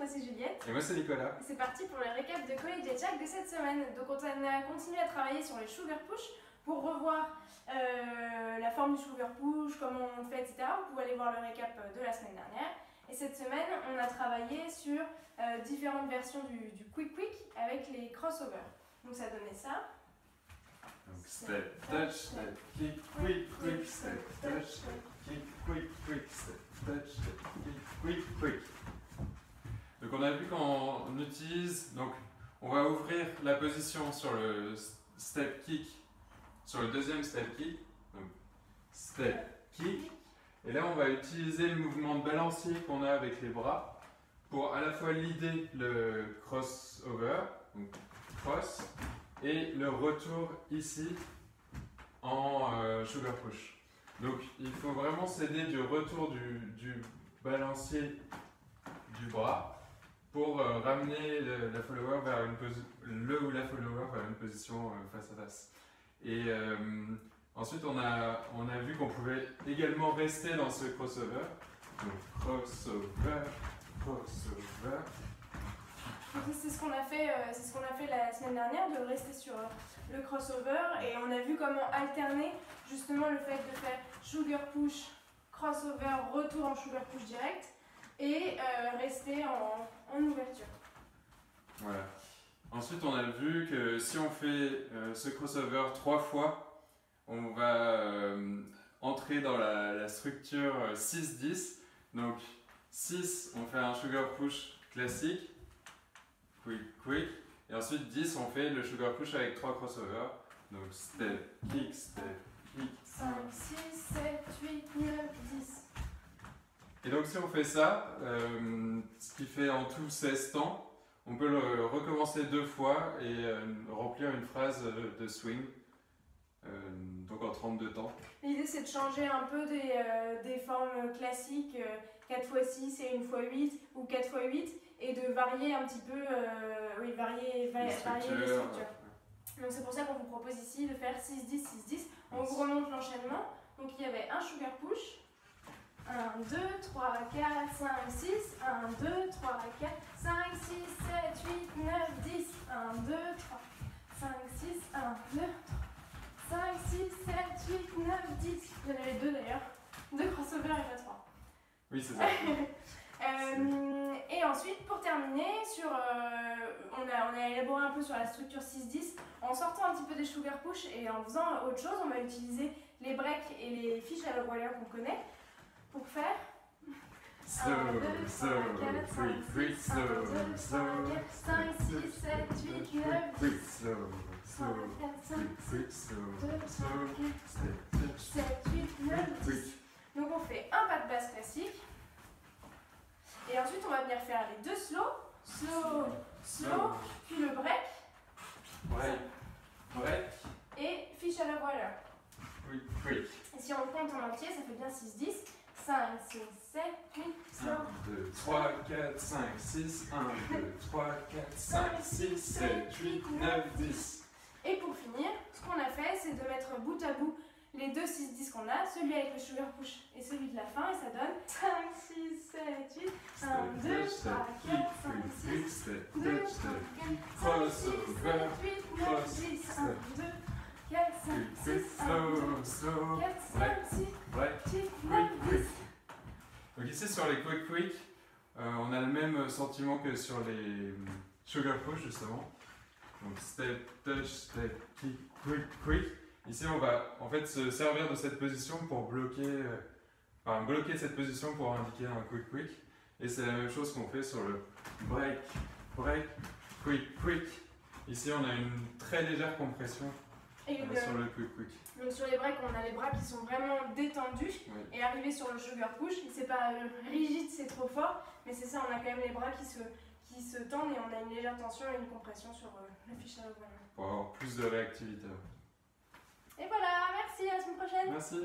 c'est Juliette. Et moi c'est Nicolas. C'est parti pour le récap de Collegiate Jack de cette semaine. Donc on a continué à travailler sur les sugar push pour revoir la forme du sugar push, comment on le fait, etc. Vous pouvez aller voir le récap de la semaine dernière. Et cette semaine, on a travaillé sur différentes versions du quick quick avec les crossovers. Donc ça donnait ça. Donc step, touch, step, kick, quick, quick, step, touch, step, kick, quick, quick, step, touch, step, kick, quick, quick. Donc on a vu quand on utilise, donc on va ouvrir la position sur le step kick, sur le deuxième step kick, donc step kick, et là on va utiliser le mouvement de balancier qu'on a avec les bras pour à la fois leader le crossover, donc cross, et le retour ici en sugar push. Donc il faut vraiment s'aider du retour du balancier du bras pour ramener la follower vers le ou la follower vers une position face à face. Et ensuite on a vu qu'on pouvait également rester dans ce crossover. Donc crossover, crossover. C'est ce qu'on a fait la semaine dernière, de rester sur le crossover, et on a vu comment alterner justement le fait de faire sugar push, crossover, retour en sugar push direct et rester en ouverture. Voilà. Ensuite on a vu que si on fait ce crossover 3 fois, on va entrer dans la structure 6-10. Donc 6 on fait un sugar push classique, quick, quick, et ensuite 10 on fait le sugar push avec 3 crossovers, donc step, kick, 5, 6, 7, 8, 9, 10. Et donc si on fait ça, ce qui fait en tout 16 temps, on peut le recommencer 2 fois et remplir une phrase de swing, donc en 32 temps. L'idée c'est de changer un peu des formes classiques, 4x6 et 1x8 ou 4x8, et de varier un petit peu, varier les structures. Donc c'est pour ça qu'on vous propose ici de faire 6-10, 6-10. On vous remonte l'enchaînement. Donc il y avait un sugar push. 1, 2, 3, 4, 5, 6. 1, 2, 3, 4, 5, 6, 7, 8, 9, 10. 1, 2, 3, 5, 6, 1, 2, 3, 5, 6, 7, 8, 9, 10. Il y en avait 2 d'ailleurs. 2 crossovers et pas 3. Oui, c'est ça. Et ensuite, pour terminer, on a élaboré un peu sur la structure 6-10 en sortant un petit peu des sugar push et en faisant autre chose. On va utiliser les breaks et les fiches à la voileur qu'on connaît pour faire 1, 2, 3, 4, 5, 6, 1, 2, 3, 4, 5, 6, 7, 8, 9, 10. 3, 4, 5, 6, 2, 3, 4, 7, 8, 9, 10. Donc on fait un pas de basse classique. Et ensuite, on va venir faire les 2 slow, slow, slow, puis le break. Break, break. Et fiche à la voileur. Quick, quick. Et si on le compte en entier, ça fait bien 6-10. 5, 6, 7, 8, slow. 1, 2, 3, 4, 5, 6. 1, 2, 3, 4, 5, 6, 7, 8, 9, 10. Et pour finir, ce qu'on a fait, c'est de mettre bout à bout les 2 6-10 qu'on a, celui avec le sugar push et celui de la fin, et ça donne 5, 6, 7, 8, 1, 2, 3, 4, 5, 6, 2, 3, 4, 5, 6, 7, 8, 9, 10, 1, 2, 4, 5, 6, 1, 2, 4, 5, 6, 8, 9, 10. Donc ici sur les quick quick, on a le même sentiment que sur les sugar push justement. Donc step, touch, step, kick, quick, quick. Ici on va en fait se servir de cette position pour bloquer cette position pour indiquer un quick quick. Et c'est la même chose qu'on fait sur le break, break, quick, quick. Ici on a une très légère compression sur le quick quick. Donc sur les breaks, on a les bras qui sont vraiment détendus, oui. Et arrivé sur le sugar push, c'est pas rigide, c'est trop fort, mais c'est ça, on a quand même les bras qui se tendent et on a une légère tension et une compression sur la fiche à la voileur. Pour avoir plus de réactivité. Et voilà, merci, à la semaine prochaine. Merci.